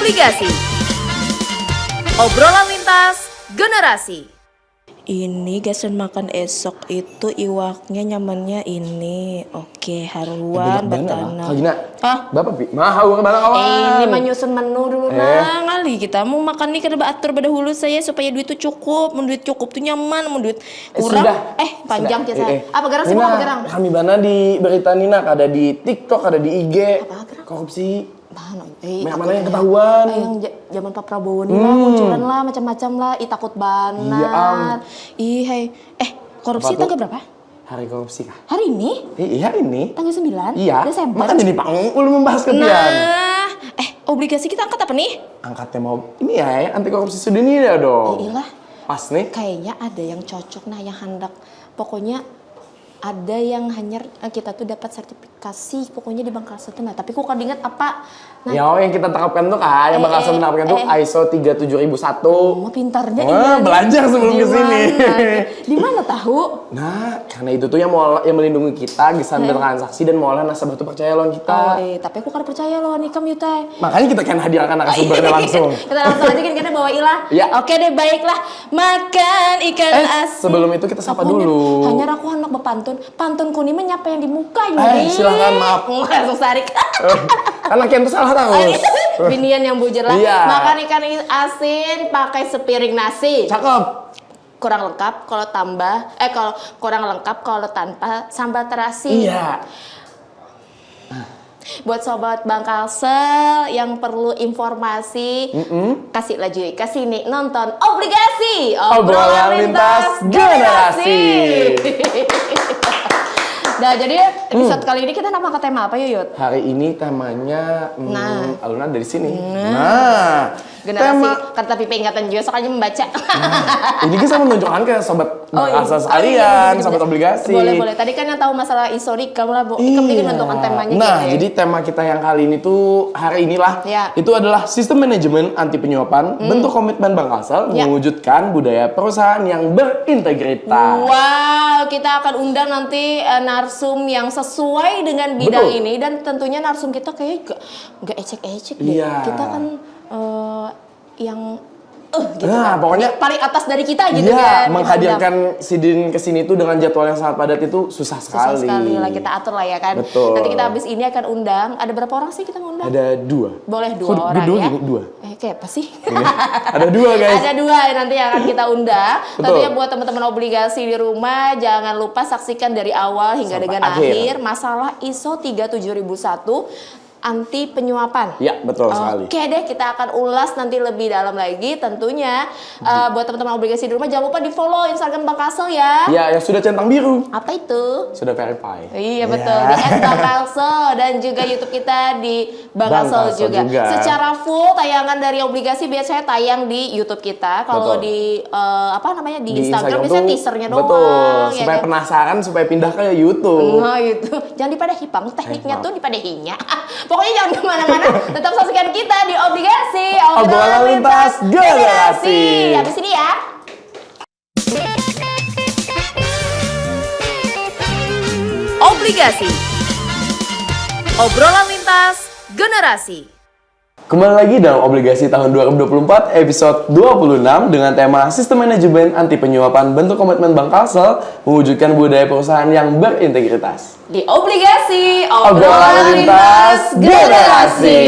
Obligasi. Obrolan lintas generasi. Ini gasan makan esok itu iwaknya nyamannya ini. Oke, haruan batana. Gina. Hah? Bapak pi, mahau ke barang awan. Ini mah nyusun menu dulu nah kali kita mau makan nih kada atur pada hulu saya supaya duit tuh cukup. Mun duit cukup tuh nyaman, mun duit kurang panjang sudah. ya saya. Apa gerang semua apa gerang? Kami bana di berita Nina ada di TikTok, ada di IG. Apa gerang? Korupsi. Mana yang ketahuan? Yang zaman Pak Prabowo nih lah munculan lah macam-macam lah. Takut banget. Iya, korupsi tanggal berapa? Hari korupsi kah? Hari ini? Iya ini. Tanggal 9 Iya. Desember. Makanya nih Pak Ulu membahas kepian. Nah, obligasi kita angkat apa nih? Angkatnya mau ini ya anti korupsi sedunia dong. Iyalah. Pas nih. Kayaknya ada yang cocok nah yang hendak. Pokoknya ada yang hanya kita tuh dapat sertifikasi pokoknya di Bangkalsel tuh nah tapi kok kan ingat apa nah, yang kita terapkan tuh kan yang Bangkalsel menerapkan tuh ISO 37001. Oh, pintarnya ini belajar sebelum kesini. Di mana tahu? Nah, karena itu tuh yang melindungi kita gisan transaksi dan mengolah nasabah tuh percaya lawan kita. Tapi aku kan percaya loh nih kamu Yutai. Makanya kita kan hadirkan narasumbernya langsung. Kita langsung aja kan bawa ilah. Ya. Oke deh baiklah makan ikan asin. Sebelum itu kita sapa dulu. Hanya aku hendak pantun kuni menyapa yang di muka ini. Silakan maaf. Langsung sarik. Karena Ken tuh salah terus. Binian yang bujur lah. Iya. Makan ikan asin pakai sepiring nasi. Cakep. Kurang lengkap kalau kurang lengkap kalau tanpa sambal terasi. Iya. Buat sobat Bangkalsel yang perlu informasi, kasih laju ke sini nonton Obligasi, Obrolan lintas generasi. Nah, jadi episode kali ini kita nama tema apa Yuyut? Hari ini temanya aluna dari sini. Generasi kata pipi ingatan juga soalnya membaca. Ini bisa menunjukkan ke sobat Bangkalsel sekalian, sobat obligasi. Boleh. Tadi kan yang tahu masalah historik kamu lah, kamu juga menentukan temanya. Nah, jadi tema kita yang kali ini tuh hari inilah itu adalah sistem manajemen anti penyuapan, bentuk komitmen Bangkalsel mewujudkan budaya perusahaan yang berintegritas. Wow, kita akan undang nanti narsum yang sesuai dengan bidang ini dan tentunya narsum kita kayak gak ecek-ecek deh. Kita kan yang gitu nah, kan. pokoknya paling atas dari kita gitu kan. Menghadirkan Sidin kesini tuh dengan jadwal yang sangat padat itu susah sekali. Susah sekali lah kita atur lah ya kan. Betul. Nanti kita habis ini akan undang. Ada berapa orang sih kita ngundang? Ada 2. Boleh 2 orang ya. 2. Kayak apa sih? Ada 2 guys. Ada 2 nanti yang akan kita undang. Tentunya buat teman-teman obligasi di rumah jangan lupa saksikan dari awal hingga dengan akhir masalah ISO 37001 anti penyuapan. Ya, betul sekali. Oke deh, kita akan ulas nanti lebih dalam lagi. Tentunya buat teman-teman obligasi di rumah jangan lupa di-follow Instagram Bangkalsel ya. Ya, yang sudah centang biru. Apa itu? Sudah verify. Iya betul. Di @Bangkalsel dan juga YouTube kita di Bangkalsel juga. Secara full tayangan dari obligasi biasanya tayang di YouTube kita. Kalau di di Instagram biasanya teasernya doang. Betul. Ya supaya kan? penasaran supaya pindah ke YouTube. Nah itu. Jangan dipadahi tekniknya tuh dipadahinya. Pokoknya jangan kemana-mana, tetap saksikan kita di Obligasi, Obrolan lintas generasi. Habis ini ya. Obligasi. Obrolan lintas generasi. Kembali lagi dalam Obligasi tahun 2024 episode 26 dengan tema Sistem Manajemen Anti Penyuapan Bentuk Komitmen Bangkalsel mewujudkan budaya perusahaan yang berintegritas. Di Obligasi, Obrolan lintas generasi.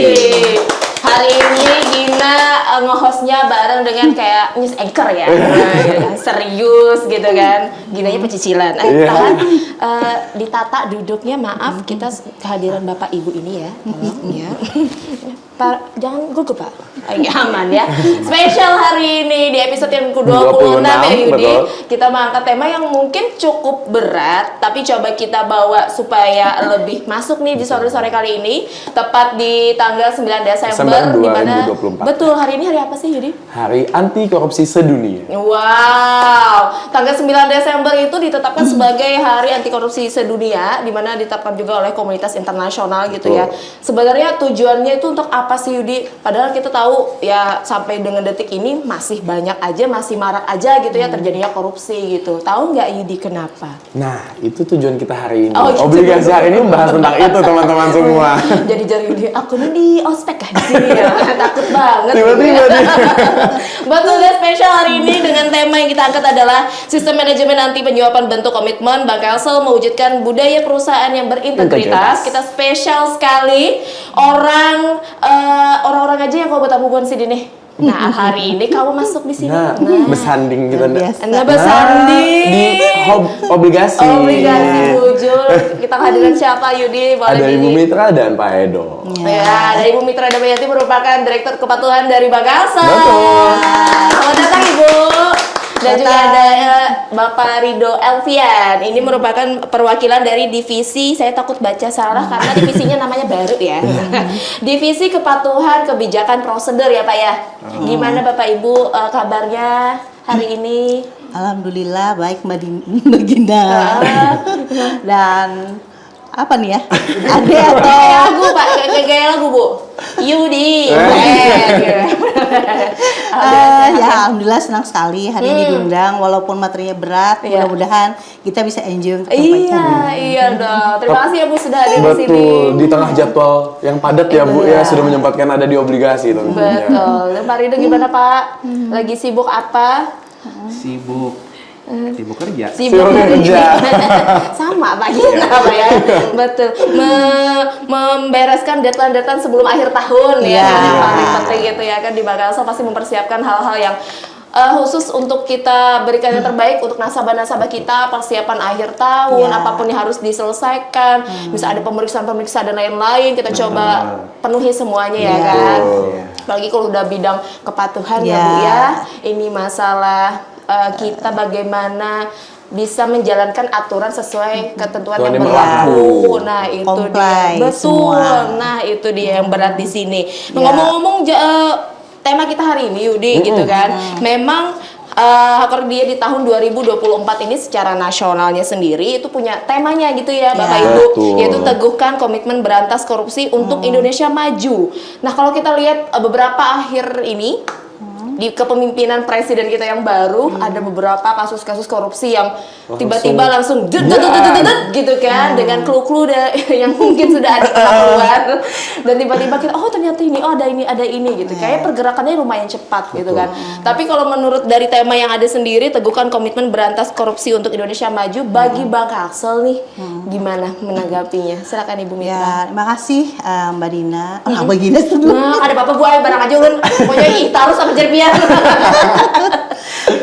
Hari ini Gina nge-hostnya bareng dengan kayak news anchor ya. Serius gitu kan. Ginanya pecicilan. Ditata duduknya, maaf kita kehadiran Bapak Ibu ini ya. Tolong ya. Pak, jangan gugup Pak. Aman ya. Spesial hari ini di episode yang ke-26 ya Yudi. Kita mengangkat tema yang mungkin cukup berat, tapi coba kita bawa supaya lebih masuk nih di sore-sore kali ini. Tepat di tanggal 9 Desember di mana? Betul, hari ini hari apa sih Yudi? Hari anti korupsi sedunia. Wow, tanggal 9 Desember itu ditetapkan sebagai hari anti korupsi sedunia, di mana ditetapkan juga oleh komunitas internasional gitu ya. Sebenarnya tujuannya itu untuk apa apa sih Yudi? Padahal kita tahu ya sampai dengan detik ini masih banyak aja, masih marak aja gitu ya terjadinya korupsi gitu. Tahu nggak Yudi kenapa? Nah, itu tujuan kita hari ini. Oh, gitu. Obligasi hari ini membahas tentang itu teman-teman semua. Jadi jari Yudi, aku nih di ospek kah di sini ya? Takut banget. Tiba-tiba gitu ya. nih. Betul deh, spesial hari ini dengan tema yang kita angkat adalah sistem manajemen anti penyuapan bentuk komitmen Bank Kalsel mewujudkan budaya perusahaan yang berintegritas. Kita spesial sekali orang-orang aja yang kau bertabungan sini nih. Nah, hari ini kamu masuk di sini. Nah, bersanding kita. Nah, bersanding di obligasi. Obligasi bujur. Kita kehadiran siapa Yudi? Boleh Ada Ibu di- Mitra dan Pak Edo. Ya, dari Ibu Mitra Damayanti merupakan Direktur Kepatuhan dari Bank Kalsel. Betul. Selamat datang Ibu. Dan juga ada Bapak Rido Elvian. Ini merupakan perwakilan dari divisi, saya takut baca salah karena divisinya namanya baru ya. Divisi Kepatuhan Kebijakan Prosedur ya Pak ya. Gimana Bapak Ibu kabarnya hari ini? Alhamdulillah baik Mbak Gina. Dan apa nih ya? Ade atau Kayak lagu Pak, kayak lagu Bu. Yudi. ya alhamdulillah senang sekali hari ini diundang walaupun materinya berat. Iya. Mudah-mudahan kita bisa enjoy untuk Iya dong. Terima kasih ya Bu sudah hadir di sini. Betul, di tengah jadwal yang padat ya Bu ya, sudah menyempatkan ada di obligasi tentunya. Betul. Dan Pak Rido gimana Pak? Lagi sibuk apa? Sibuk kerja. Sibuk kerja. Sama Pak Gina Pak ya. Betul. Membereskan deadline sebelum akhir tahun ya. Iya. Yang paling penting gitu ya kan di Bank Kalsel pasti mempersiapkan hal-hal yang khusus untuk kita berikan yang terbaik untuk nasabah-nasabah kita, persiapan akhir tahun, Iya. apapun yang harus diselesaikan, bisa ada pemeriksaan-pemeriksaan dan lain-lain, kita coba penuhi semuanya ya Iya. kan. Betul. Apalagi kalau udah bidang kepatuhan ya Iya. Bu ya. Ini masalah kita bagaimana bisa menjalankan aturan sesuai ketentuan yang Yang berlaku. Nah, itu Comply dia. Betul. semua. Nah, itu dia yang berat di sini. Nah, Ya. ngomong-ngomong tema kita hari ini Yudi gitu kan. Memang dia di tahun 2024 ini secara nasionalnya sendiri itu punya temanya gitu ya Bapak Ibu, Betul. yaitu teguhkan komitmen berantas korupsi untuk Indonesia maju. Nah, kalau kita lihat beberapa akhir ini di kepemimpinan presiden kita yang baru ada beberapa kasus-kasus korupsi yang tiba-tiba langsung dut gitu kan dengan clue-clue yang mungkin sudah ada ketahuan dan tiba-tiba kita ternyata ini ada ini gitu. Kayak pergerakannya lumayan cepat gitu kan. Tapi kalau menurut dari tema yang ada sendiri teguhkan komitmen berantas korupsi untuk Indonesia maju bagi Bank Kalsel nih gimana menanggapinya? Silakan Ibu Mitra. Ya, terima kasih Mbak Dina. Mbak Gina dulu. Nah, ada bapak gua barang aja ulun. Pokoknya taruh sama jerpian.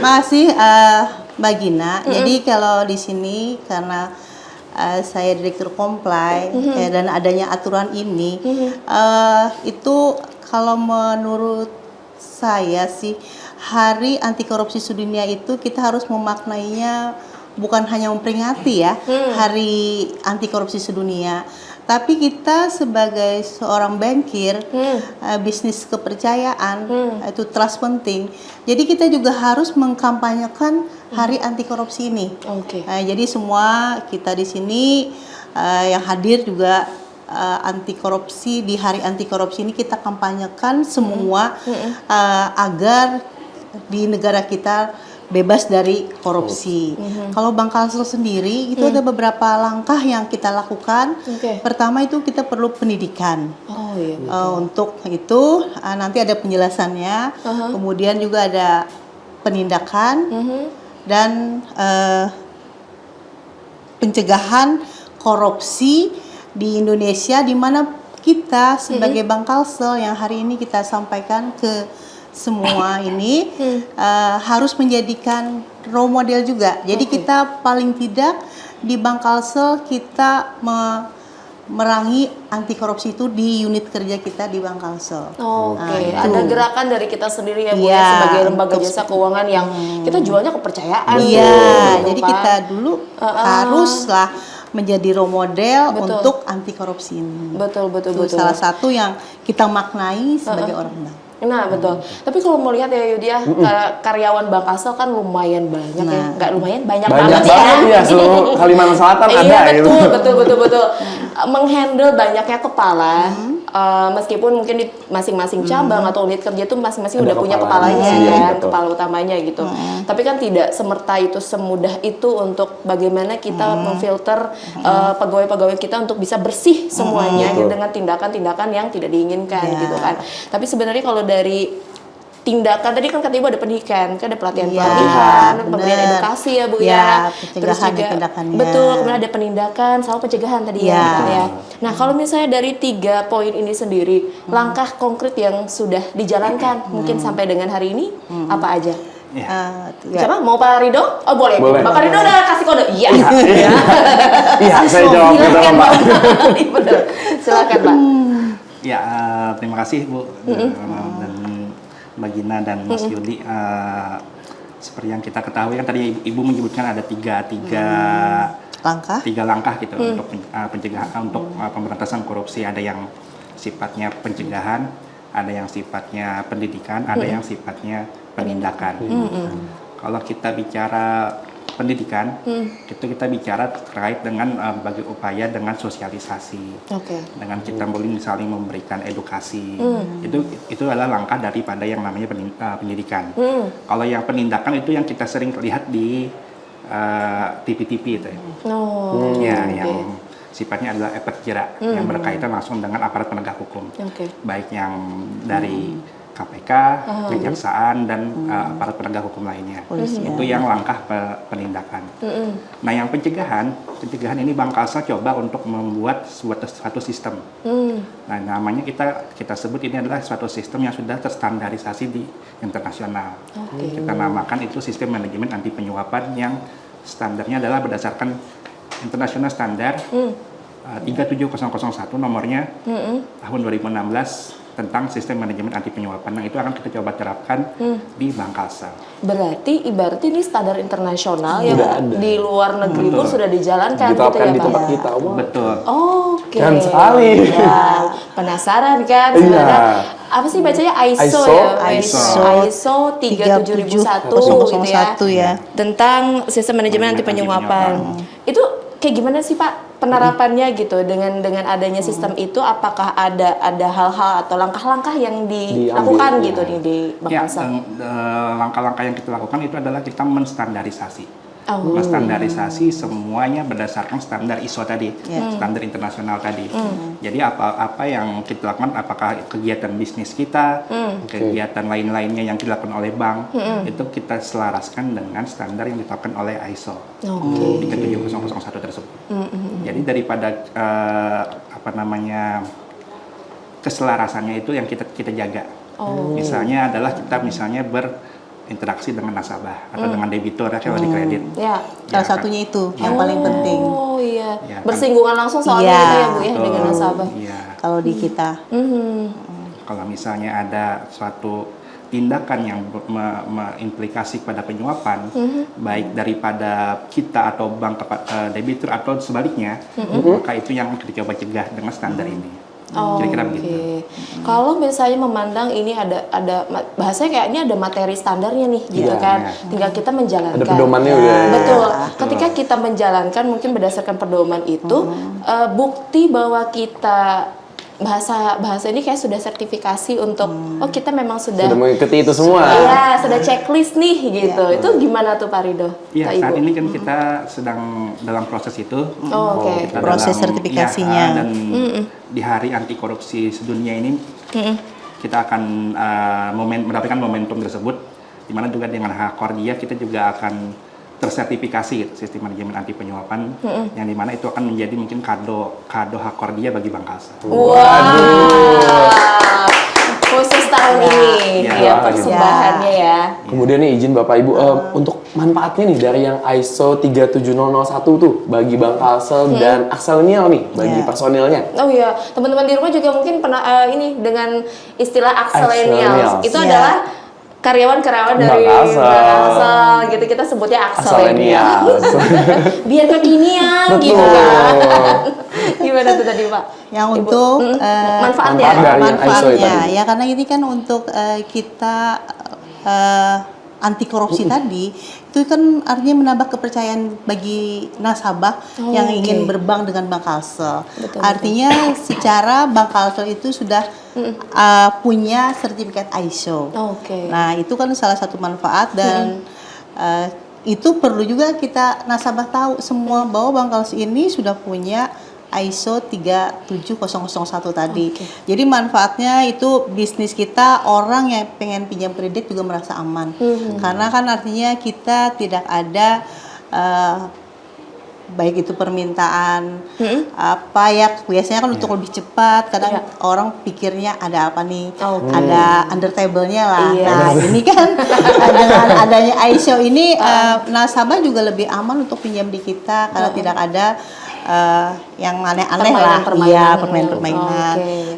Makasih Mbak Gina. Jadi kalau di sini karena saya direktur comply dan adanya aturan ini itu kalau menurut saya sih Hari Anti Korupsi Sedunia itu kita harus memaknainya bukan hanya memperingati ya Hari Anti Korupsi Sedunia, tapi kita sebagai seorang bankir, bisnis kepercayaan, itu trust penting. Jadi kita juga harus mengkampanyekan Hari Anti Korupsi ini. Oke. Jadi semua kita di sini yang hadir juga anti korupsi, di Hari Anti Korupsi ini kita kampanyekan semua agar di negara kita bebas dari korupsi. Kalau Bank Kalsel sendiri itu ada beberapa langkah yang kita lakukan. Oke. Pertama itu kita perlu pendidikan. Oh iya. Untuk itu nanti ada penjelasannya. Kemudian juga ada penindakan dan pencegahan korupsi di Indonesia, di mana kita sebagai Bank Kalsel yang hari ini kita sampaikan ke semua ini harus menjadikan role model juga. Jadi kita paling tidak di Bank Kalsel kita merangi anti korupsi itu di unit kerja kita di Bank Kalsel. Oke, Itu. ada gerakan dari kita sendiri ya Bu Iya, ya, sebagai lembaga untuk- jasa keuangan yang kita jualnya kepercayaan. Iya, gitu, jadi Pak. kita dulu haruslah menjadi role model Betul. untuk anti korupsi ini. betul. Itu salah satu yang kita maknai sebagai orang bank. Nah betul. Tapi kalau mau lihat ya Yudi ya, karyawan Bangkasel kan lumayan banyak ya, nggak lumayan banyak Banyak banget banget ya, seluruh Kalimantan Selatan ada iya gitu. betul. Menghandle banyaknya kepala, meskipun mungkin di masing-masing cabang atau unit kerja itu masing-masing Ada udah punya kepalanya. kepalanya Iya, kan, betul. kepala utamanya gitu. Tapi kan tidak semerta itu, semudah itu untuk bagaimana kita memfilter pegawai-pegawai kita untuk bisa bersih semuanya Betul. dengan tindakan-tindakan yang tidak diinginkan Iya. gitu kan. Tapi sebenarnya kalau dari tindakan tadi kan kata Ibu ada pendidikan, kan ada pelatihan-pelatihan, Iya, pemberian bener. edukasi ya Bu Iya, ya. pencegahan dan tindakannya. betul, kemudian ada penindakan, sama pencegahan tadi ya, Iya. gitu ya. Nah, kalau misalnya dari 3 poin ini sendiri, langkah konkret yang sudah dijalankan mungkin sampai dengan hari ini apa aja? Ya. Siapa? Mau Pak Rido? Oh boleh. Boleh. Bapak Rido udah kasih kode. Iya. Iya, saya jawab gitu Silakan Pak. Iya, betul. Silakan Pak. Ya, terima kasih Bu dan Mbak Gina dan Mas Yudi. Seperti yang kita ketahui kan tadi Ibu menyebutkan ada tiga langkah gitu untuk pencegahan, untuk pemberantasan korupsi. Ada yang sifatnya pencegahan, ada yang sifatnya pendidikan, ada yang sifatnya penindakan. Kalau kita bicara pendidikan, itu kita bicara terkait dengan bagi upaya dengan sosialisasi. Oke. Dengan kita boleh saling memberikan edukasi. Itu adalah langkah daripada yang namanya pendidikan. Kalau yang penindakan itu yang kita sering lihat di TV-TV itu ya. Oh. Ya, yang sifatnya adalah efek jerak yang berkaitan langsung dengan aparat penegak hukum. Oke. Baik yang dari KPK, kejaksaan, dan aparat penegak hukum lainnya. Itu yang langkah penindakan. Nah, yang pencegahan ini Bangkalsel coba untuk membuat suatu sistem. Nah, namanya kita sebut ini adalah suatu sistem yang sudah terstandarisasi di internasional. Kita namakan itu sistem manajemen anti penyuapan yang standarnya adalah berdasarkan internasional standar 37001 nomornya tahun 2016 tentang sistem manajemen anti penyuapan. Nah, itu akan kita coba terapkan di Bangkalsel. Berarti ibaratnya ini standar internasional yang Sudah ada. di luar negeri pun sudah dijalankan gitu Diterapkan ya di Pak? tempat kita. Wah. Betul. Oke. Keren sekali. Ya, penasaran kan? Iya. Sebenarnya apa sih bacanya ISO ISO? ya? ISO 37001 gitu ya. 001 ya. Tentang sistem manajemen anti penyuapan. Itu kayak gimana sih Pak penerapannya gitu dengan adanya sistem itu, apakah ada hal-hal atau langkah-langkah yang dilakukan Diambil, gitu ya. nih di Ya, Bangkalsel? langkah-langkah yang kita lakukan itu adalah kita menstandarisasi. Oh. Menstandarisasi semuanya berdasarkan standar ISO tadi, standar internasional tadi. Jadi apa yang kita lakukan, apakah kegiatan bisnis kita, kegiatan lain-lainnya yang dilakukan oleh bank, itu kita selaraskan dengan standar yang ditetapkan oleh ISO 37001 tersebut. Jadi daripada keselarasannya itu yang kita jaga. Misalnya adalah kita berinteraksi dengan nasabah atau dengan debitur ya, kalau di kredit. Ya. Salah satunya itu yang paling penting. Oh iya. Ya, kan. Bersinggungan langsung soalnya Iya. gitu ya Bu ya Betul. dengan nasabah. Iya. Kalau di kita. Kalau misalnya ada suatu tindakan yang mengimplikasi pada penyuapan, baik daripada kita atau bank debitur atau sebaliknya, maka itu yang kita coba cegah dengan standar ini. Oh, Kira-kira oke. begitu. Kalau misalnya memandang ini ada bahasanya kayaknya ada materi standarnya nih gitu Iya, kan. iya. Tinggal kita menjalankan. Ada pedomannya udah. Betul. Ketika kita menjalankan mungkin berdasarkan pedoman itu bukti bahwa kita bahasa ini kayak sudah sertifikasi untuk oh kita memang sudah mengikuti itu semua. iya, sudah checklist nih gitu. Itu gimana tuh Pak Rido? Iya, Kak saat Ibu? ini kan kita sedang dalam proses itu. Oh, oke. Kita Proses dalam- sertifikasinya. ya, dan di Hari Anti Korupsi Sedunia ini kita akan mendapatkan momentum tersebut, di mana juga dengan Hakordia kita juga akan tersertifikasi gitu, sistem manajemen anti penyuapan, yang dimana itu akan menjadi mungkin kado Hakordia bagi Bangkalsel. Wah. Khusus tahun ini Ya. ya persembahannya ya. Kemudian nih izin Bapak Ibu untuk manfaatnya nih dari yang ISO 37001 tuh bagi Bangkalsel dan Axelnial nih bagi Ya. personilnya. Oh iya, teman-teman di rumah juga mungkin pernah ini dengan istilah Axelenials. Axelenials. Itu Ya. adalah karyawan-karyawan dari Bangkalsel gitu, kita sebutnya Axelenials. Axelnials. Biar kekinian Betul. gitu kan. Gimana tuh tadi Pak? Yang Ibu. untuk Manfaatnya. Manfaat dari ISO manfaatnya tadi. ya, karena ini kan untuk kita anti korupsi tadi, itu kan artinya menambah kepercayaan bagi nasabah yang ingin berbank dengan Bank Kalsel. Artinya secara Bank Kalsel itu sudah punya sertifikat ISO. Oke. Nah, itu kan salah satu manfaat dan itu perlu juga kita nasabah tahu semua bahwa Bank Kalsel ini sudah punya ISO 37001 tadi. Jadi manfaatnya itu bisnis kita, orang yang pengen pinjam kredit juga merasa aman. Karena kan artinya kita tidak ada baik itu permintaan apa ya, biasanya kan untuk lebih cepat, kadang orang pikirnya ada apa nih, ada under table-nya lah. Nah ini kan dengan adanya ISO ini nasabah juga lebih aman untuk pinjam di kita karena tidak ada yang aneh-aneh lah, iya permainan-permainan.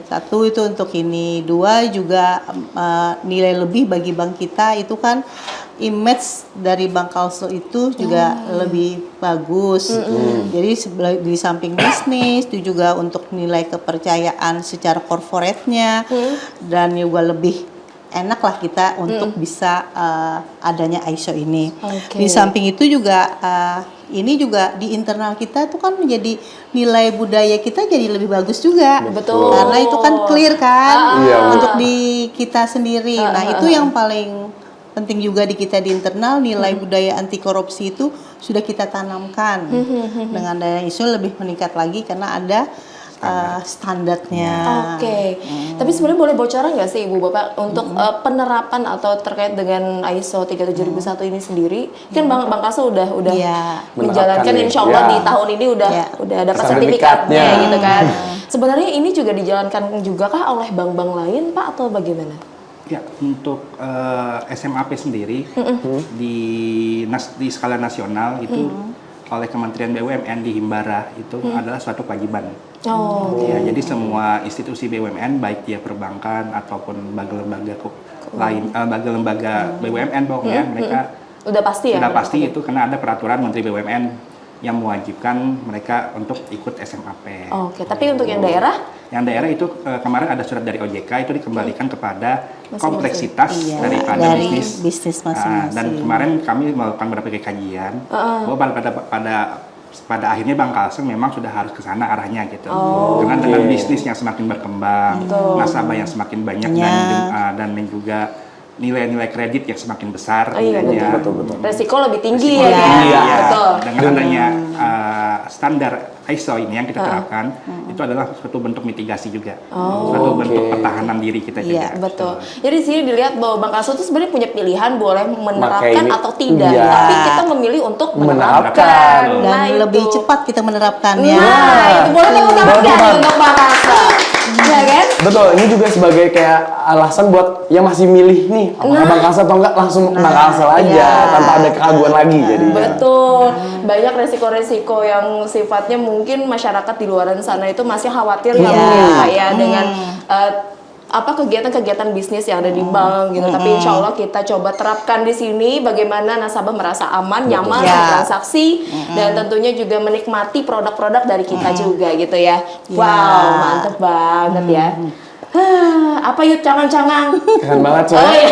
Satu itu untuk ini, dua juga nilai lebih bagi bank kita itu kan image dari Bank Kalsel itu juga lebih bagus. Jadi di samping bisnis itu juga untuk nilai kepercayaan secara corporate-nya dan juga lebih enak lah kita untuk bisa adanya ISO ini. Di samping itu juga ini juga di internal kita itu kan menjadi nilai budaya kita jadi lebih bagus juga. Betul. Karena itu kan clear kan Iya, untuk di kita sendiri. Nah, itu yang paling penting juga di kita di internal, nilai budaya anti korupsi itu sudah kita tanamkan. Dengan daya ISO lebih meningkat lagi karena ada standarnya. Oke. Tapi sebenarnya boleh bocoran nggak sih Ibu Bapak untuk penerapan atau terkait dengan ISO 37001 ini sendiri? Kan Bank Kalsel udah menjalankan, Menerapkan insya Allah ya. di tahun ini udah dapat sertifikatnya Sertifikatnya. gitu kan. Sebenarnya ini juga dijalankan juga kah oleh bank-bank lain Pak atau bagaimana? Ya, untuk SMAP sendiri di skala nasional itu oleh Kementerian BUMN di Himbara itu adalah suatu kewajiban. Ya, jadi semua institusi BUMN baik dia perbankan ataupun lembaga-lembaga lain, lembaga BUMN pokoknya mereka Udah pasti ya? sudah pasti itu karena ada peraturan Menteri BUMN yang mewajibkan mereka untuk ikut SMAP. Oke, tapi untuk yang daerah? Yang daerah itu kemarin ada surat dari OJK itu dikembalikan kepada kompleksitas daripada dari bisnis. masing-masing. Dan kemarin kami melakukan berbagai kajian bahwa pada akhirnya Bank Kalsel memang sudah harus ke sana arahnya gitu. Dengan bisnis yang semakin berkembang, nasabah yang semakin banyak dan juga nilai-nilai kredit yang semakin besar, betul. Resiko lebih tinggi Resiko ya kan? lebih tinggi, Betul. Dengan adanya standar ISO ini yang kita terapkan, itu adalah suatu bentuk mitigasi juga, suatu bentuk pertahanan diri kita juga. Betul. Jadi di sini dilihat bahwa Bank Kalsel itu sebenarnya punya pilihan boleh menerapkan ini, atau tidak, iya. tapi kita memilih untuk Menerapkan. Dan Nah, lebih itu. cepat kita menerapkannya. Nah, itu boleh tepuk tangan nggak nih untuk Bank Kalsel? Ya kan? Betul, ini juga sebagai kayak alasan buat yang masih milih nih, apakah Bank Kalsel atau enggak, langsung Bank Kalsel aja tanpa ada keraguan lagi jadinya. Betul. Banyak resiko-resiko yang sifatnya mungkin masyarakat di luar sana itu masih khawatir ya mungkin ya Pak ya dengan kegiatan-kegiatan bisnis yang ada di bank gitu. Tapi insya Allah kita coba terapkan di sini bagaimana nasabah merasa aman, nyaman transaksi dan tentunya juga menikmati produk-produk dari kita juga gitu ya. Wow, mantep banget ya. Apa yuk cangang-cangang? Keren banget soalnya.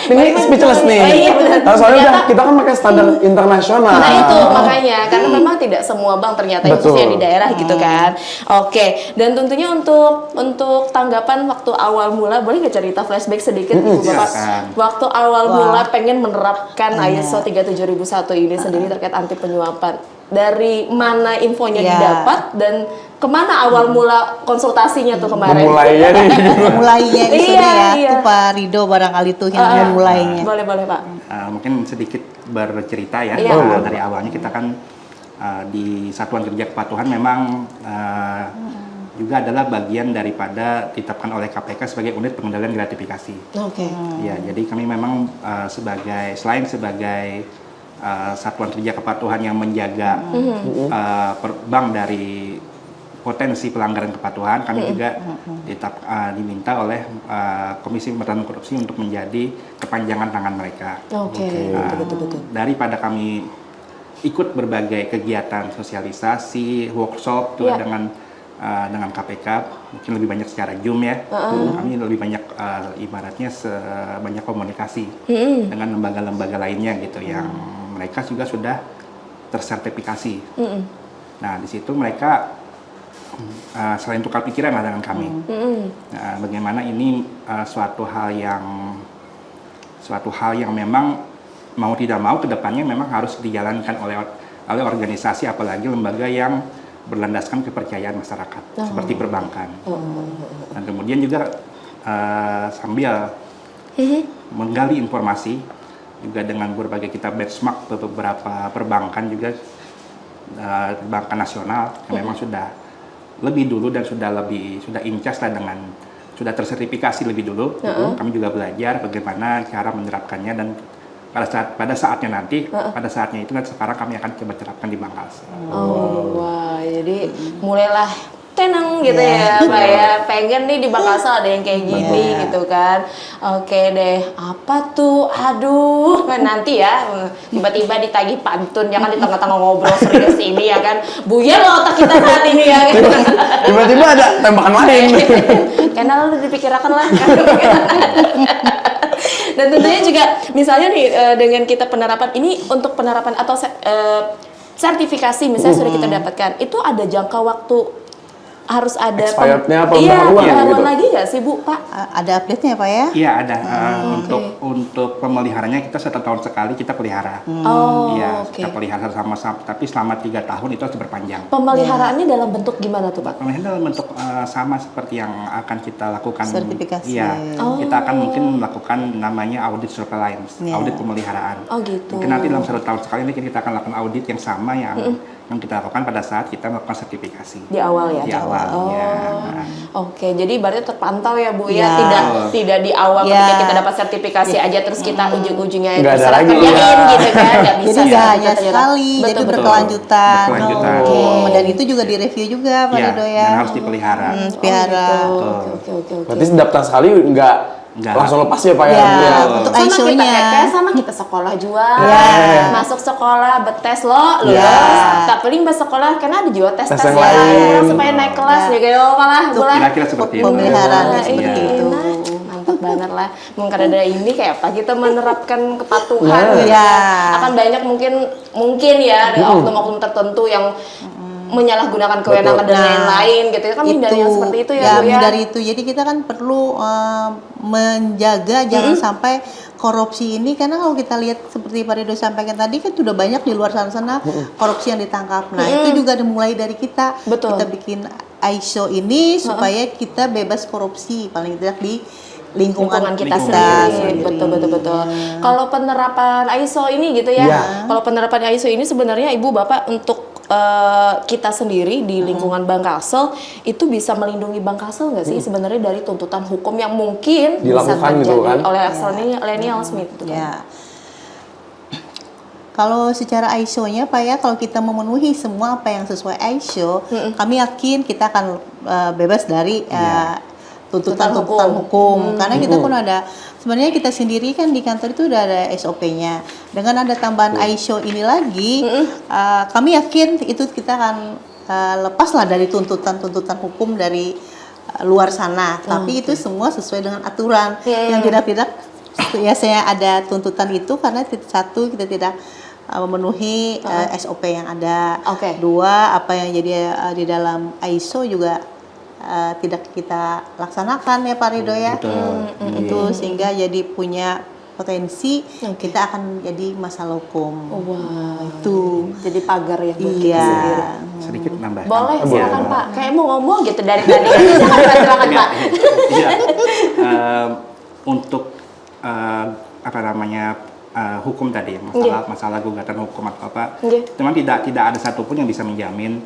Ini speechless nih. Iya, benar. Soalnya Ternyata- udah kita kan pakai standar internasional. Nah itu makanya karena memang tidak semua bank ternyata Betul. khususnya di daerah gitu kan. Oke, dan tentunya untuk tanggapan waktu awal mula boleh nggak cerita flashback sedikit Ibu Bapak? Silakan. Waktu awal mula pengen menerapkan ISO 37001 ini sendiri terkait anti penyuapan. Dari mana infonya didapat dan kemana awal mula konsultasinya tuh kemarin? Memulainya nih. Mulainya isunya Iya. itu Pak Rido barangkali tuh yang memulainya. Boleh Pak. Mungkin sedikit bercerita ya. Iya. Dari awalnya kita kan di Satuan Kerja Kepatuhan memang juga adalah bagian daripada ditetapkan oleh KPK sebagai unit pengendalian gratifikasi. Oke. Ya, jadi kami memang selain sebagai Satuan Kerja Kepatuhan yang menjaga bank dari potensi pelanggaran kepatuhan, kami juga diminta oleh Komisi Pemberantasan Korupsi untuk menjadi kepanjangan tangan mereka. Oke. Betul. Daripada kami ikut berbagai kegiatan sosialisasi, workshop juga dengan dengan KPK mungkin lebih banyak secara Zoom ya. Kami lebih banyak ibaratnya banyak komunikasi dengan lembaga-lembaga lainnya gitu yang mereka juga sudah tersertifikasi. Nah di situ mereka selain tukar pikiran lah dengan kami. Nah, bagaimana ini suatu hal yang memang mau tidak mau kedepannya memang harus dijalankan oleh organisasi apalagi lembaga yang berlandaskan kepercayaan masyarakat seperti perbankan. Dan kemudian juga sambil menggali informasi juga dengan berbagai kita benchmark beberapa perbankan juga perbankan nasional yang memang sudah lebih dulu dan sudah incas lah dengan sudah tersertifikasi lebih dulu. Kami juga belajar bagaimana cara menerapkannya dan pada saatnya nanti, pada saatnya itu sekarang kami akan coba terapkan di Bangkalsel. Wah, jadi mulailah tenang gitu ya Pak ya, pengen nih di Bangkalsel ada yang kayak gini gitu kan. Oke deh, apa tuh? Aduh, nanti ya tiba-tiba ditagih pantun ya kan di tengah-tengah ngobrol serius ini ya kan, buyar loh otak kita saat ini ya kan. Tiba-tiba ada tembakan lain. Karena lo dipikirkan lah kan. Dan tentunya juga misalnya nih dengan kita penerapan ini untuk penerapan atau sertifikasi misalnya sudah kita dapatkan, itu ada jangka waktu harus ada expirednya apa pembaharuan gitu. lagi nggak sih Bu Pak? Ada update-nya Pak ya? Iya ada. Untuk pemeliharaannya kita 1 tahun sekali kita pelihara. Iya, kita pelihara sama-sama. Tapi selama 3 tahun itu harus diperpanjang. Pemeliharaannya dalam bentuk gimana tuh Pak? Pemeliharaan dalam bentuk sama seperti yang akan kita lakukan. Sertifikasi. Iya. Kita akan mungkin melakukan namanya audit surveillance, audit pemeliharaan. Oh gitu. Mungkin nanti dalam 1 tahun sekali ini kita akan lakukan audit yang sama yang kita lakukan pada saat kita melakukan sertifikasi. Di awal ya? Di awal. Oke, jadi berarti terpantau ya Bu Ya. tidak di awal Ya. ketika kita dapat sertifikasi aja terus kita ujung-ujungnya Nggak ada terserah lagi, kerjain ya. gitu kan, nggak bisa. Jadi nggak ya, hanya ternyata. sekali, jadi Betul. berkelanjutan. Berkelanjutan. Dan itu juga direview juga Pak Iya, Rido ya. dan harus dipelihara. Pelihara. Oke. Berarti daftar sekali nggak langsung lepas ya Pak ya? Ya, untuk Sama kita ISO-nya. TK, sama kita sekolah juga. Ya. Masuk sekolah, betes lo, lulus. Ya. Tak paling pas sekolah, karena ada juga tes yang ya. lain. Supaya naik kelas ya, kayak malah bola. Kira-kira seperti itu. Pemeliharaan Nah, seperti iya. itu. Nah, mantap banget lah. Mungkin ada ini kayak apa kita menerapkan kepatuhan Nah. gitu. Ya. Akan banyak mungkin ya ada oknum-oknum tertentu yang menyalahgunakan kewenangan dan Nah, lain-lain gitu ya kan hindari yang seperti itu ya Bu ya. dari itu. Jadi kita kan perlu menjaga jangan sampai korupsi ini, karena kalau kita lihat seperti Pak Rido sampaikan tadi kan sudah banyak di luar sana korupsi yang ditangkap. Nah, itu juga dimulai dari kita. Betul. Kita bikin ISO ini supaya kita bebas korupsi paling tidak di lingkungan kita kita sendiri. sendiri. Betul. Kalau penerapan ISO ini gitu ya. Iya. Kalau penerapan ISO ini sebenarnya Ibu Bapak untuk kita sendiri di lingkungan Bangkalsel itu bisa melindungi Bangkalsel nggak sih sebenarnya dari tuntutan hukum yang mungkin bisa Dilakukan terjadi gitu kan? oleh millennials gitu kan. Ya. Kalau secara ISO-nya Pak ya, kalau kita memenuhi semua apa yang sesuai ISO, kami yakin kita akan bebas dari tuntutan-tuntutan hukum. Karena kita pun ada, sebenarnya kita sendiri kan di kantor itu udah ada SOP-nya. Dengan ada tambahan ISO ini lagi, kami yakin itu kita akan lepas lah dari tuntutan-tuntutan hukum dari luar sana. Tapi itu semua sesuai dengan aturan. Yang tidak biasanya ada tuntutan itu karena satu kita tidak memenuhi SOP yang ada. Oke. Dua, apa yang jadi di dalam ISO juga tidak kita laksanakan ya Pak Rido ya. Itu sehingga jadi punya potensi kita akan jadi masalah hukum. Wah, Itu. jadi pagar ya buat kita Iya. sendiri. Sedikit nambah. Boleh, Boleh. silakan Pak. Kayak mau ngomong gitu dari tadi. Silakan Pak. Iya. Untuk hukum tadi, masalah gugatan hukum atau apa, teman tidak ada satupun yang bisa menjamin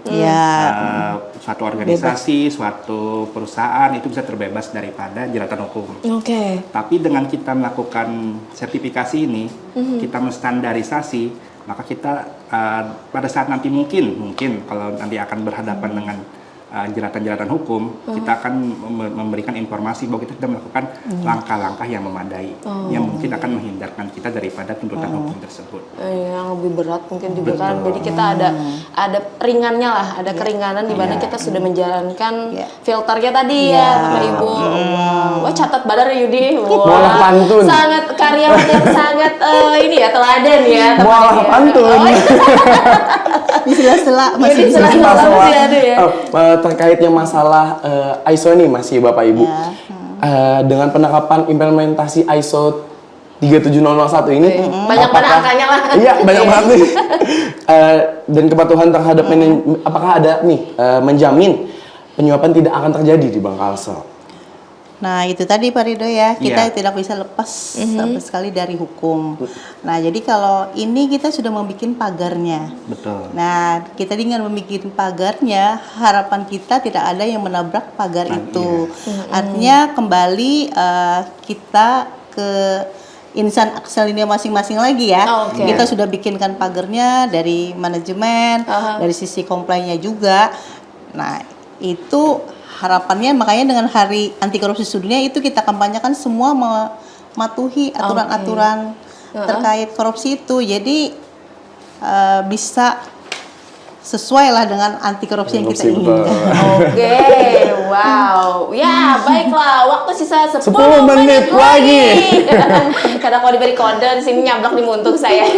suatu organisasi, suatu perusahaan itu bisa terbebas daripada jeratan hukum. Oke. Tapi dengan kita melakukan sertifikasi ini, kita menstandarisasi, maka kita pada saat nanti mungkin kalau nanti akan berhadapan dengan jeratan-jeratan hukum, kita akan memberikan informasi bahwa kita sudah melakukan langkah-langkah yang memadai, yang mungkin akan menghindarkan kita daripada tuntutan hukum tersebut. Yang lebih berat mungkin juga kan. Jadi kita ada ringannya lah, ada keringanan di mana kita sudah menjalankan filternya tadi ya, Bapak Ibu. Wah, catat badar ya Yudi. Mualah pantun. Sangat karyawan yang sangat ini ya, teladan ya. Mualah pantun. Di sela-sela Jadi masih bisa. sela-sela masih ada ya. Terkaitnya masalah ISO ini masih Bapak Ibu. Dengan penerapan implementasi ISO 37001 ini Banyak banget angkanya lah. Iya, banyak banget nih. Dan kepatuhan terhadap apakah ada nih menjamin penyuapan tidak akan terjadi di Bank Kalsel? Nah itu tadi Pak Ridho ya, kita Iya. tidak bisa lepas sama sekali dari hukum. Nah jadi kalau ini kita sudah membuat pagarnya. Betul. Nah kita dengan membuat pagarnya, harapan kita tidak ada yang menabrak pagar itu. Artinya kembali kita ke insan Axel ini masing-masing lagi ya. Oke. Kita sudah bikinkan pagarnya dari manajemen, dari sisi komplainnya juga. Nah itu harapannya, makanya dengan Hari Anti Korupsi Sedunia itu kita kampanyekan semua mematuhi aturan-aturan terkait korupsi itu. Jadi bisa sesuai lah dengan anti korupsi yang kita inginkan. Oke, wow. Ya, baiklah. Waktu sisa 10 menit lagi. Karena kalau diberi kode di sini nyablak di muntung saya.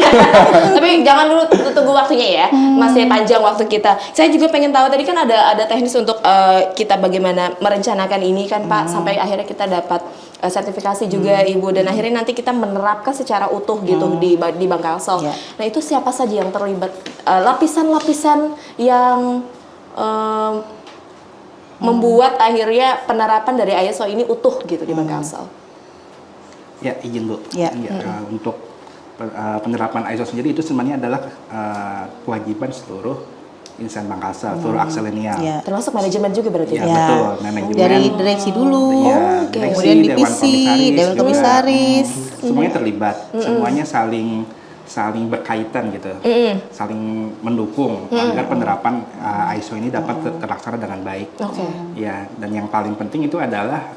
Tapi jangan dulu tunggu waktunya ya. Masih panjang waktu kita. Saya juga pengen tahu tadi kan ada teknis untuk kita bagaimana merencanakan ini kan Pak, sampai akhirnya kita dapat sertifikasi juga Ibu, dan akhirnya nanti kita menerapkan secara utuh gitu di Bank Kalsel. Ya. Nah, itu siapa saja yang terlibat? Lapisan-lapisan yang membuat akhirnya penerapan dari ISO ini utuh gitu di Bank Kalsel. Ya, izin Bu. Ya. Untuk penerapan ISO sendiri itu sebenarnya adalah kewajiban seluruh insan Bank Kalsel, seluruh akselenial. Ya. Termasuk manajemen juga berarti. Ya, Ya. betul. Manajemen. Dari direksi dulu, Ya, oke. direksi, kemudian Dewan divisi, Dewan juga. Komisaris. Semuanya terlibat, semuanya saling berkaitan gitu, saling mendukung agar penerapan ISO ini dapat terlaksana dengan baik. Oke. Ya, dan yang paling penting itu adalah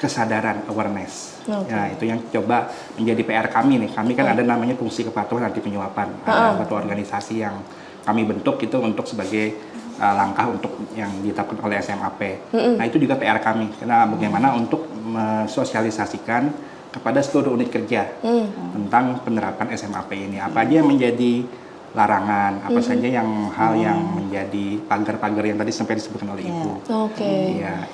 kesadaran, awareness. Oke. Ya, itu yang coba menjadi PR kami nih. Kami kan ada namanya fungsi kepatuhan anti penyuapan. Ada satu organisasi yang kami bentuk itu untuk sebagai langkah untuk yang ditetapkan oleh SMAP. Nah, itu juga PR kami. Karena bagaimana untuk mensosialisasikan kepada seluruh unit kerja tentang penerapan SMAP ini. Apa aja yang menjadi larangan, apa saja yang hal yang menjadi pagar-pagar yang tadi sampai disebutkan oleh Ibu. Oke. Iya.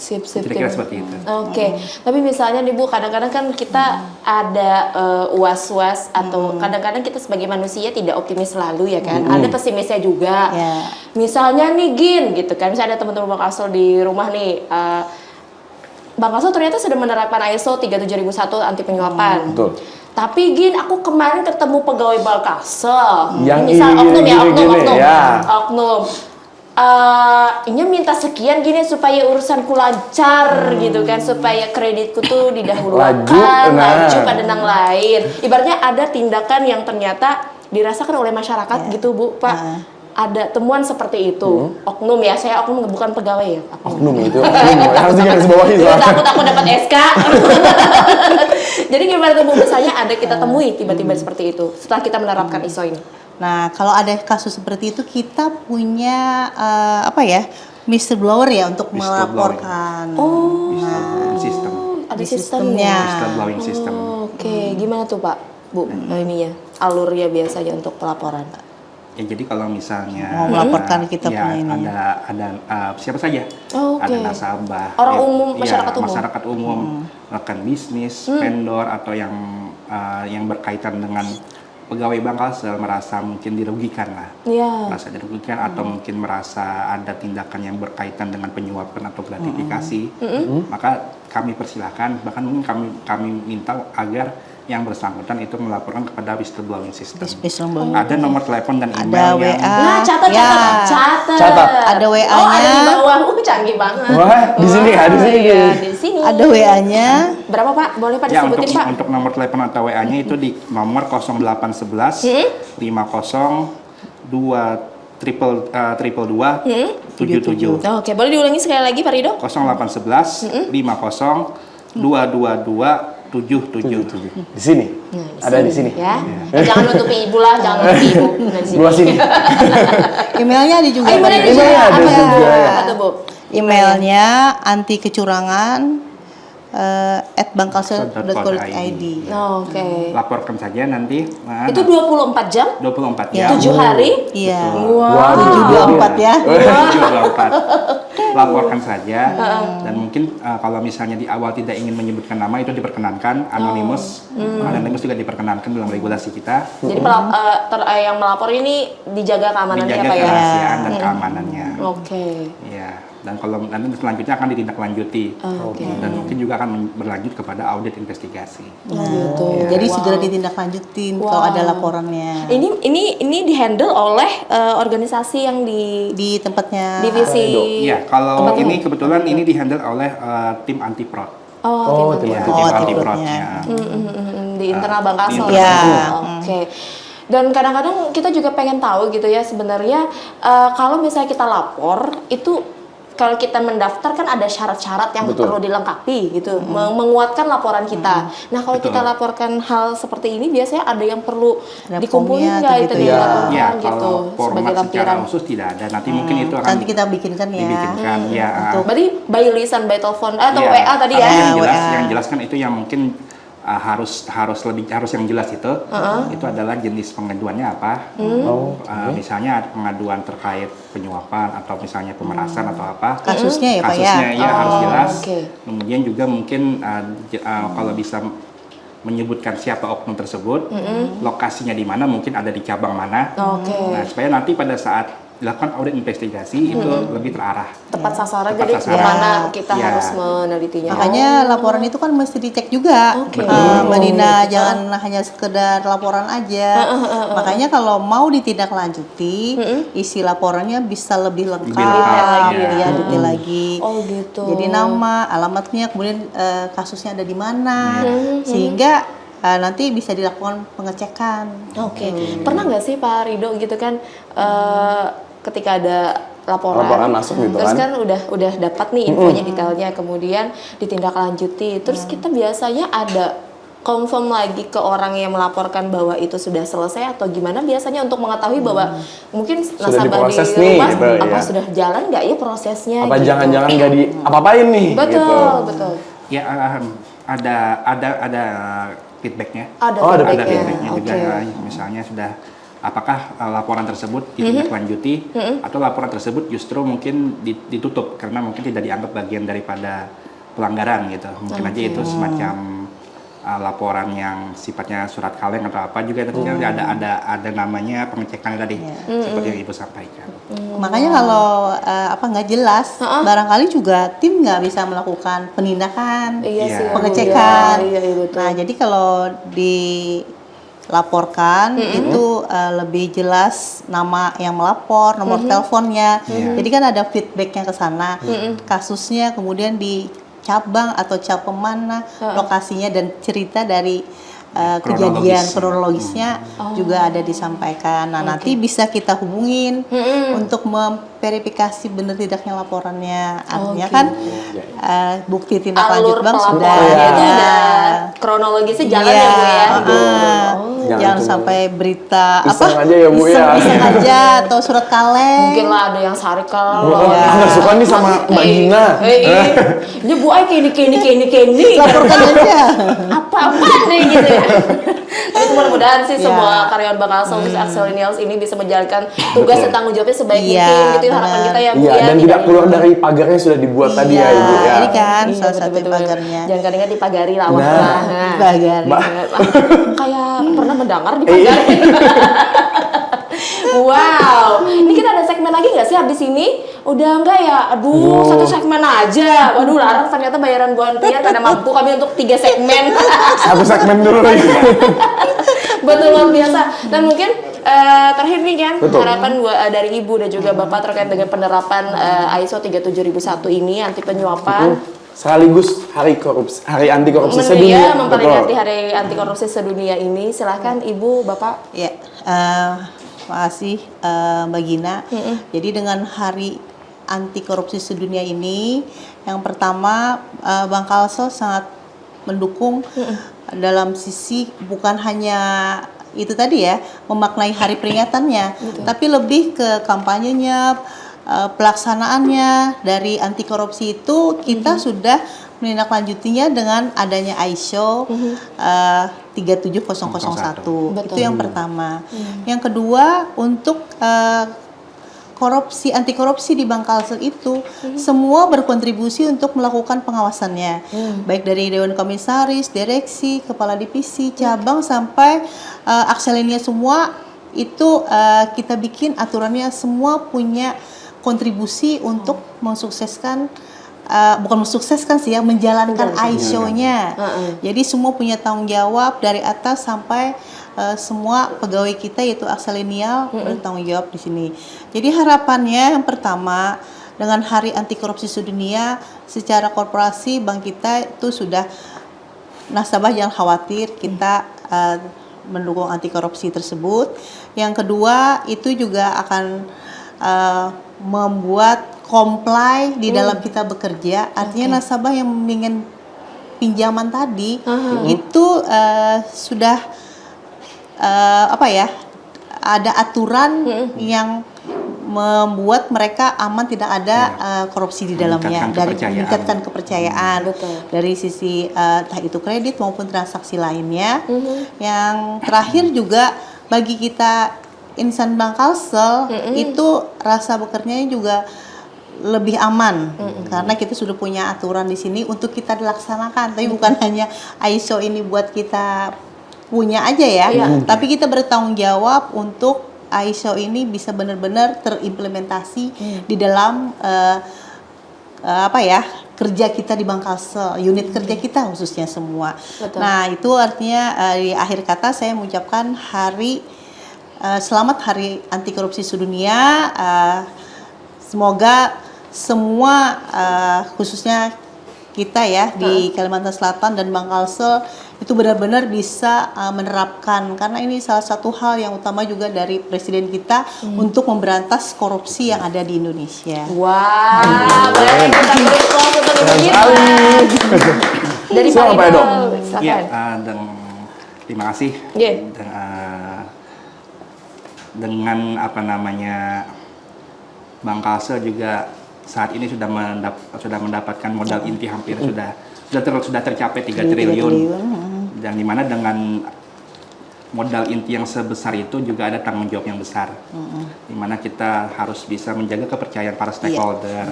Sip. Kira-kira seperti itu. Oke, tapi misalnya nih Bu, kadang-kadang kan kita ada was-was atau kadang-kadang kita sebagai manusia tidak optimis selalu ya kan, ada pesimisnya juga. Ya. Misalnya nih Gin gitu kan, misalnya ada teman-teman Bang Kalsel di rumah nih, Bang Kalsel ternyata sudah menerapkan ISO 37001 anti penyuapan. Betul. Tapi Gin, aku kemarin ketemu pegawai Bang Kalsel, Yang misal ini, oknum ya, gini, ya. oknum. Ini minta sekian gini supaya urusanku lancar gitu kan, supaya kreditku tuh didahulukan, laju pada yang lain. Ibaratnya ada tindakan yang ternyata dirasakan oleh masyarakat gitu Bu, Pak. Ada temuan seperti itu. Oknum ya, saya oknum bukan pegawai ya. Oknum itu, harus digarisbawahi soalnya. Takut aku dapat SK. Jadi gimana tuh Bu, misalnya ada kita temui tiba-tiba seperti itu setelah kita menerapkan ISO ini? Nah, kalau ada kasus seperti itu, kita punya whistleblower ya untuk melaporkan. Sistem. Ada Di sistemnya. Whistleblowing system. Oke, gimana tuh Pak, Bu, ininya alurnya biasanya untuk pelaporan? Ya, jadi kalau misalnya Mau melaporkan kita ya, punya ini. ada siapa saja, Oh, oke. ada nasabah, Orang umum, ya, masyarakat umum. masyarakat umum, rekan bisnis, vendor atau yang berkaitan dengan pegawai Bank Kalsel merasa mungkin dirugikan lah, Iya. merasa dirugikan atau mungkin merasa ada tindakan yang berkaitan dengan penyuapan atau gratifikasi, maka kami persilahkan, bahkan mungkin kami minta agar yang bersangkutan itu melaporkan kepada whistleblowing system. Whistleblowing. Ada nomor telepon dan Ada email WA. yang Nah, catat. Ada WA-nya. Oh, ada di bawah. Canggih banget. Wah, di sini ya, di sini. Iya, di sini. Ada WA-nya. Berapa Pak? Boleh Pak ya, disebutin Pak? untuk nomor telepon atau WA-nya itu di nomor 0811 50 2 triple 77 Oke, boleh diulangi sekali lagi Pak Rido? 0811 50 222 77. Di sini. Ada di sini. Ya. Jangan nutupi ibu lah, jangan nutupi ibu. Nah, di sini. Dua sini. Emailnya ada juga. Emailnya Pak. ada juga. Emailnya ada Apa ya? juga, ya. Apa tuh, Bu? Emailnya anti kecurangan @bangkalsel.co.id. Oke. Laporkan saja nanti. Itu 24 jam? 24 Ya. jam. 7 hari? Iya. Wow. 724 ya. 724. Laporkan saja. Dan mungkin kalau misalnya di awal tidak ingin menyebutkan nama itu diperkenankan anonimus. Anonimus juga diperkenankan dalam regulasi kita. Jadi yang melapor ini dijaga keamanannya Dijaga Pak ya? kerahasiaan dan keamanannya. Oke. Iya. Dan kalau nanti selanjutnya akan ditindaklanjuti. Oke. Dan mungkin juga akan berlanjut kepada audit investigasi. Gitu. Jadi Wow. segera ditindaklanjutin kalau Wow. ada laporannya. Ini dihandle oleh organisasi yang Di tempatnya divisi. Iya, kalau Tempat ini kebetulan ini dihandle oleh tim anti fraud. Oh, tim Ya, anti-fraud. tim anti tipenya. fraudnya. Di internal Bang Kasel. Di internal. Oke. Dan kadang-kadang kita juga pengen tahu gitu ya sebenarnya kalau misalnya kita lapor itu kalau kita mendaftar kan ada syarat-syarat yang Betul. perlu dilengkapi gitu, menguatkan laporan kita. Nah kalau kita Betul. laporkan hal seperti ini biasanya ada yang perlu Ada dikumpulin formnya nggak atau itu gitu ya? dilaporkan Ya, gitu kalau sebagai format secara lampiran. khusus tidak ada. Nanti mungkin itu akan nanti kita bikinkan ya. dibikinkan. Ya, Berarti by lisan, by telepon atau ya, WA tadi ya? Yang jelas kan itu yang mungkin harus yang jelas itu. Itu adalah jenis pengaduannya apa. Misalnya ada pengaduan terkait penyuapan atau misalnya pemerasan atau apa. Kasusnya ya Pak ya. Kasusnya ya harus jelas. oke. Kemudian juga mungkin kalau bisa menyebutkan siapa oknum tersebut, lokasinya di mana, mungkin ada di cabang mana. Oke. Nah, supaya nanti pada saat dilakukan audit investigasi itu lebih terarah. Tepat sasaran, Tepat jadi sasaran. kemana kita Ya. harus menelitinya. Makanya laporan itu kan mesti dicek juga. Oke. Mbak Dina, jangan hanya sekedar laporan aja. Makanya kalau mau ditindaklanjuti, isi laporannya bisa lebih lengkap, Lebih lengkap, ya, ya. detail lagi. Oh gitu. Jadi nama, alamatnya, kemudian kasusnya ada di mana, sehingga nanti bisa dilakukan pengecekan. Oke. Pernah nggak sih Pak Rido gitu kan ketika ada laporan masuk gitu terus kan. udah dapat nih infonya detailnya, kemudian ditindaklanjuti, terus kita biasanya ada confirm lagi ke orang yang melaporkan bahwa itu sudah selesai atau gimana biasanya untuk mengetahui bahwa mungkin nasabah di diproses nih, rumah gitu, apa ya. sudah jalan nggak ya prosesnya Apa gitu. jangan-jangan nggak di apa-apain nih? Betul, gitu. betul. Ya, ada feedbacknya. Ada Oh, ada Ada feedbacknya. feedbacknya juga, misalnya sudah apakah laporan tersebut ditindaklanjuti atau laporan tersebut justru mungkin ditutup karena mungkin tidak dianggap bagian daripada pelanggaran gitu. Mungkin aja itu semacam laporan yang sifatnya surat kaleng atau apa juga itu ada namanya pengecekan tadi seperti yang Ibu sampaikan. Makanya kalau nggak jelas, barangkali juga tim nggak bisa melakukan penindakan, Iya Iya. sih. pengecekan. Iya, betul. Nah, jadi kalau dilaporkan itu lebih jelas nama yang melapor, nomor teleponnya. Jadi kan ada feedbacknya ke sana, kasusnya, kemudian di cabang atau cabang mana, lokasinya dan cerita dari kejadian kronologisnya juga ada disampaikan. Nah, nanti bisa kita hubungin untuk memverifikasi benar tidaknya laporannya. Artinya kan bukti tindak lanjut Alur bank sudah pelaporannya itu ada. udah kronologisnya jalan Iya, ya Bu ya. Jangan Jangan cuma sampai berita iseng aja ya, Bu, ya. iseng aja atau surat kaleng. Mungkin lah ada yang sarikal. Wah, aku nggak suka nih sama Mbak Gina. Ini Bu Ai kini. Laporkan aja. Apa nih gitu ya. Tapi mudah-mudahan sih Ya. semua karyawan bakal Service Axelinials ini bisa menjalankan tugas dan tanggung jawabnya sebaik Iya, mungkin gitu ya, harapan benar. kita ya Bu Iya, ya. dan tidak keluar dari pagar yang sudah dibuat tadi ya, Ibu ya. Ini kan Iya, salah satu betul-betul. pagarnya. Jangan kadang dipagari lah awak Nah. lah. Bagari. Kayak pernah mendengar dipagari. Wow, ini kita ada segmen lagi nggak sih abis ini? Udah enggak ya? Aduh, satu segmen aja. Waduh, larang ternyata bayaran Bu Antia karena mampu kami untuk 3 segmen. Satu segmen dulu nih. Betul, luar biasa. Dan mungkin terakhir nih kan, Betul. harapan dari Ibu dan juga Bapak terkait dengan penerapan ISO 37001 ini anti penyuapan. Sekaligus hari anti korupsi Iya, sedunia. memperingati Hari Anti Korupsi Sedunia ini. Silahkan Ibu, Bapak. Ya, Makasih Mbak Gina. Jadi dengan Hari Anti Korupsi Sedunia ini, yang pertama Bank Kalsel sangat mendukung dalam sisi bukan hanya itu tadi ya, memaknai hari peringatannya, tapi lebih ke kampanyenya, pelaksanaannya. Dari anti korupsi itu kita sudah menindaklanjutinya dengan adanya ISO 37001. Itu yang pertama. Yang kedua, untuk anti korupsi di Bank Kalsel itu semua berkontribusi untuk melakukan pengawasannya, baik dari Dewan Komisaris, direksi, kepala divisi, cabang sampai akselinnya semua itu kita bikin aturannya, semua punya kontribusi untuk mensukseskan, bukan mensukseskan sih ya, menjalankan ISO-nya. Jadi semua punya tanggung jawab dari atas sampai semua pegawai kita yaitu akselinial bertanggung jawab di sini. Jadi harapannya yang pertama, dengan Hari Anti Korupsi Sedunia, secara korporasi bank kita itu sudah, nasabah jangan khawatir, kita mendukung anti korupsi tersebut. Yang kedua, itu juga akan membuat comply di dalam kita bekerja. Artinya nasabah yang ingin pinjaman tadi itu sudah ada aturan yang membuat mereka aman, tidak ada korupsi di dalamnya, dari meningkatkan kepercayaan dari sisi entah itu kredit maupun transaksi lainnya. Yang terakhir juga bagi kita insan Bank Kalsel itu rasa bekerjanya juga lebih aman karena kita sudah punya aturan di sini untuk kita dilaksanakan. Tapi bukan hanya ISO ini buat kita punya aja ya, tapi kita bertanggung jawab untuk ISO ini bisa benar-benar terimplementasi di dalam kerja kita di Bank Kalsel, unit kerja kita khususnya semua. Nah, itu artinya di akhir kata saya mengucapkan selamat Hari Anti Korupsi Sedunia. Semoga semua khususnya kita ya di Kalimantan Selatan dan Bank Kalsel itu benar-benar bisa menerapkan, karena ini salah satu hal yang utama juga dari Presiden kita untuk memberantas korupsi yang ada di Indonesia. Wah, boleh kita beri aplaus untuk Ibu Gina. Dari Pak Ibu, silakan. Dan terima kasih. Dengan Bank Kalsel juga saat ini sudah mendapatkan modal inti hampir sudah tercapai 3 triliun. Dan dimana dengan modal inti yang sebesar itu juga ada tanggung jawab yang besar, dimana kita harus bisa menjaga kepercayaan para stakeholder,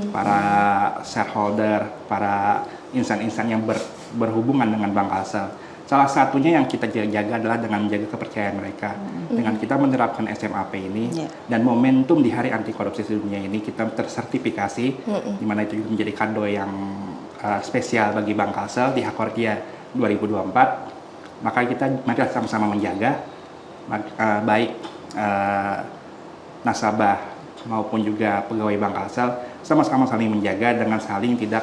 para shareholder, para insan-insan yang berhubungan dengan Bank Kalsel. Salah satunya yang kita jaga adalah dengan menjaga kepercayaan mereka. Dengan kita menerapkan SMAP ini dan momentum di Hari Anti Korupsi Sedunia ini kita tersertifikasi, di mana itu menjadi kado yang spesial bagi Bank Kalsel di Hakordia 2024. Maka mari kita sama-sama menjaga baik nasabah maupun juga pegawai Bank Kalsel sama-sama saling menjaga dengan saling tidak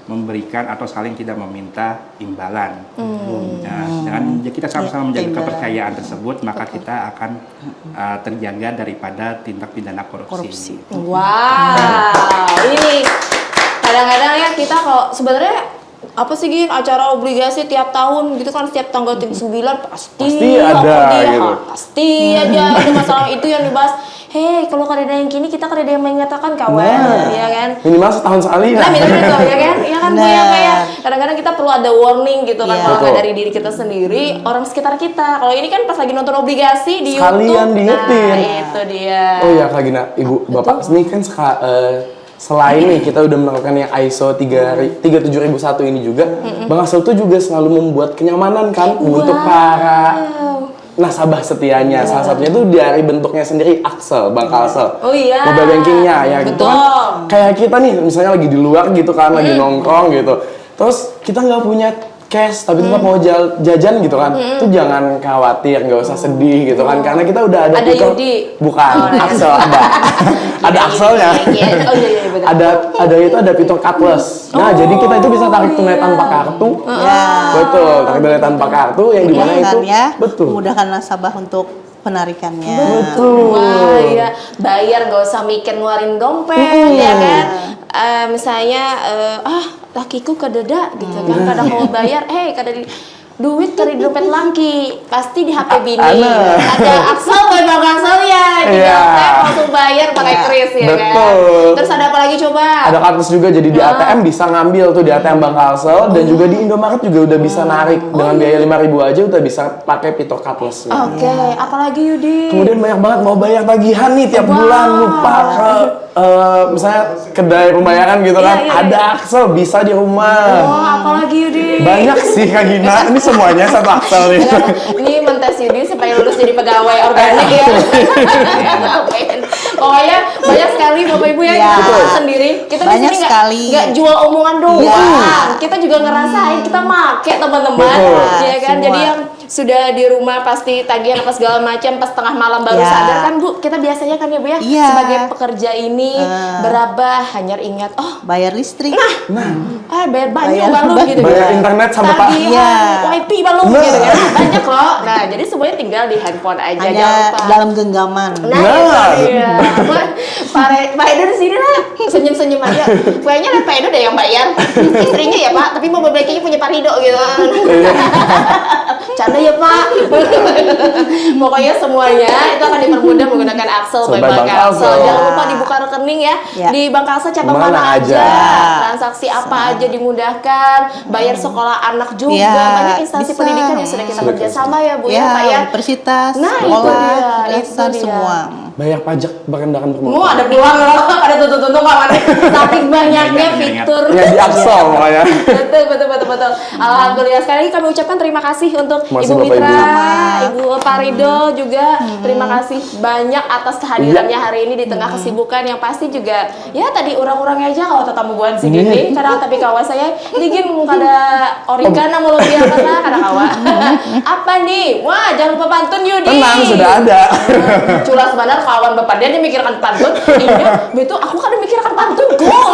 memberikan atau saling tidak meminta imbalan. Dengan kita sama-sama menjaga kepercayaan tersebut, maka kita akan terjaga daripada tindak pidana korupsi. Wow, ini kadang-kadang ya kita kalau sebenarnya apa sih Gin, acara obligasi tiap tahun gitu kan, setiap tanggal 9 pasti ada gitu. Pasti aja ada masalah itu yang dibahas. Hei, kalau kada ada yang kini, kita kada ada yang mengatakan kawan, ya kan? Minimal setahun sekali. Nah, minimal itu ya kan? Ya kan, Bu, ya kayak kadang-kadang kita perlu ada warning gitu kan, kalau nggak dari diri kita sendiri, orang sekitar kita. Kalau ini kan pas lagi nonton obligasi di sekalian YouTube, diingetin. nah itu dia. Oh ya Kak Gina, Ibu, Bapak, ini kan selain nih kita udah melakukan yang ISO 37001 ini juga, Bank Kalsel tuh juga selalu membuat kenyamanan kan untuk para nasabah setianya. Salah satunya tuh dari bentuknya sendiri Axel, Bank Kalsel. Oh iya. Mobile bankingnya ya gitu kan. Kayak kita nih misalnya lagi di luar gitu kan, lagi nongkrong gitu. Terus kita nggak punya cash tapi tetap mau jajan gitu kan. Itu jangan khawatir, nggak usah sedih gitu kan, karena kita udah ada Yudi. Bukan, Axel ada. Ada Axelnya. Oh iya benar. Ada fitur cardless. Nah, jadi kita itu bisa tarik tunai tanpa kartu. Ya. Betul, tarik tunai tanpa kartu yang dimana itu ya, betul. memudahkan nasabah untuk penarikannya. Wah, ya bayar nggak usah mikir ngeluarin dompet, ya kan? Misalnya, lakiku kededa gitu kan, kadang mau bayar, kada duit dari dompet laki, pasti di HP bini. Ada Axel, Bang Axel ya, tinggal tap langsung bayar pakai kris ya kan. Terus ada apa lagi coba? Ada kartu juga, jadi di ATM bisa ngambil tuh di ATM Bank Kalsel dan juga di Indomaret juga udah bisa narik dengan biaya 5.000 aja udah bisa pakai Pito Cardless. Oke, apalagi Yudi? Kemudian banyak banget mau bayar tagihan nih tiap bulan lupa ke misalnya kedai pembayaran gitu kan, ada Axel bisa di rumah. Oh, apalagi Yudi? Banyak sih Kak Gina, ini semuanya satu Axel nih. Ini mentes Yudi supaya lulus jadi pegawai organik ya. Pokoknya banyak sekali Bapak Ibu ya, kita sendiri. Kita Banyak di sini sekali. nggak jual omongan doang. Iya. Kita juga ngerasain, kita make teman-teman. Betul. Ya kan? Semua. Jadi yang sudah di rumah pasti tagihan apa segala macam, pas tengah malam baru Ya. sadar kan Bu, kita biasanya kan ya Bu ya, Iya. sebagai pekerja ini berabah hanya ingat Bayar listrik. bayar banyak Bayar balung banyak. gitu. Bayar internet sampai Pak. Tagihan, Iya. wifi balung gitu kan. Banyak loh. Nah, jadi semuanya tinggal di handphone aja, Hanya jangan lupa. dalam genggaman. Nah, itu dia. Pak Edo di sini lah, senyum-senyum aja. Kayaknya Pak Edo deh yang bayar. Istrinya ya Pak, tapi mau kayaknya punya Pak Rido gitu. Canda ya Pak. Pokoknya semuanya itu akan dipermudah menggunakan Axel by Bank Kalsel. Jangan lupa dibuka rekening ya. Di Bank Kalsel cabang Mana mana aja. aja. Transaksi apa aja dimudahkan. Bayar sekolah anak juga. Iya, Banyak instansi bisa. pendidikan yang sudah kita kerjasama ya Bu ya Pak ya. Universitas, Nah, itu sekolah, dia, dasar itu dia. semua. Bayar pajak berkendaraan bermotor. Mau ada peluang loh, ada tutup-tutup kawannya. Saking banyaknya fitur. Ya di Axel makanya. Betul. Alhamdulillah sekali lagi kami ucapkan terima kasih untuk Masih Ibu Bapak Mitra, Ibu. Ibu Parido juga. Terima kasih banyak atas kehadirannya hari ini di tengah kesibukan yang pasti juga ya tadi urang-urangnya aja kalau tetamu buan segini. Kadang tapi kawan saya dingin kada origana mau lebih apa kada kawa. Apa nih? Wah, jangan lupa pantun Yudi. Tenang, sudah ada. Cula sebenarnya kawan bapak dia mikirkan pantun, iya, betul aku kan mikirkan pantun kok.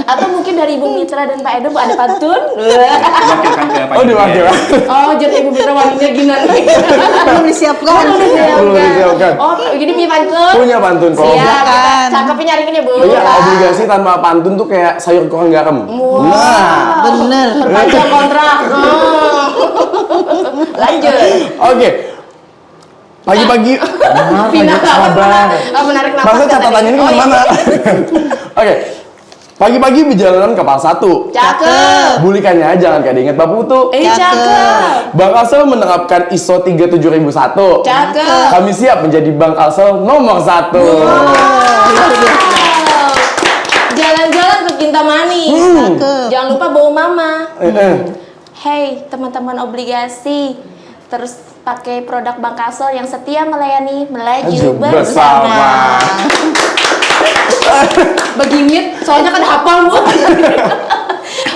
Atau mungkin dari Ibu Mitra dan Pak Edo ada pantun? Diwakilkan ke Pak Oh, Ibu ya. diwakilkan. Oh, jadi Ibu Mitra wanita gini. Belum disiapkan. Belum disiapkan. Oh, jadi punya pantun? Punya pantun kok. Siap, kita Silakan. cakepnya nyariin ya Bu. Iya, Nah. obligasi tanpa pantun tuh kayak sayur kurang garam. Wah, Bener. perpanjang kontrak. Lanjut. Oke. Pagi-pagi. Pindah sabar. menarik nafas. Masa kan catatannya tadi? ini Oh, iya. kemana? Oke. Pagi-pagi berjalan ke Pal 1. Cakep. Bulikannya jangan kayak diinget Bapak Putu. Cakep. Bank Kalsel menerapkan ISO 37001. Cakep. Kami siap menjadi Bank Kalsel nomor 1. Jalan-jalan ke Kintamani. Cakep. Jangan lupa bawa mama. Hey, teman-teman obligasi. Terus pakai produk Bank Kalsel yang setia melayani melaju bersama. Begimit, soalnya kan hafal Bu.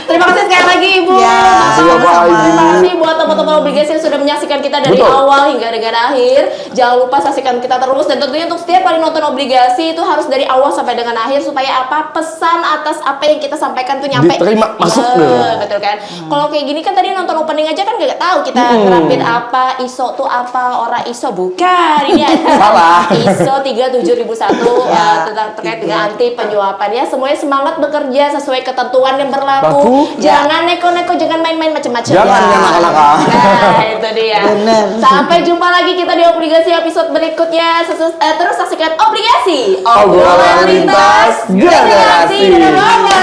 Terima kasih sekali lagi Ibu. Ya, sama-sama. Terima kasih buat teman-teman obligasi yang sudah menyaksikan kita dari Betul. awal hingga dengan akhir. Jangan lupa saksikan kita terus dan tentunya untuk setiap kali nonton obligasi itu harus dari awal sampai dengan akhir supaya apa pesan atas apa yang kita sampaikan tuh nyampe. Diterima, masuk deh. Betul kan? Kalau kayak gini kan tadi nonton opening aja kan gak tahu kita nerapin apa, ISO tuh apa, ora ISO bukan. Ini ada Salah. ISO 37001 tentang terkait dengan anti penyuapan ya. Semuanya semangat bekerja sesuai ketentuan yang berlaku. Jangan neko-neko, jangan main-main macam-macam. Jangan yang nakal-nakal. Nah, itu dia. Bener. Sampai jumpa lagi kita di obligasi episode berikutnya. Terus saksikan obligasi. Obrolan lintas generasi. Dadah, bye-bye.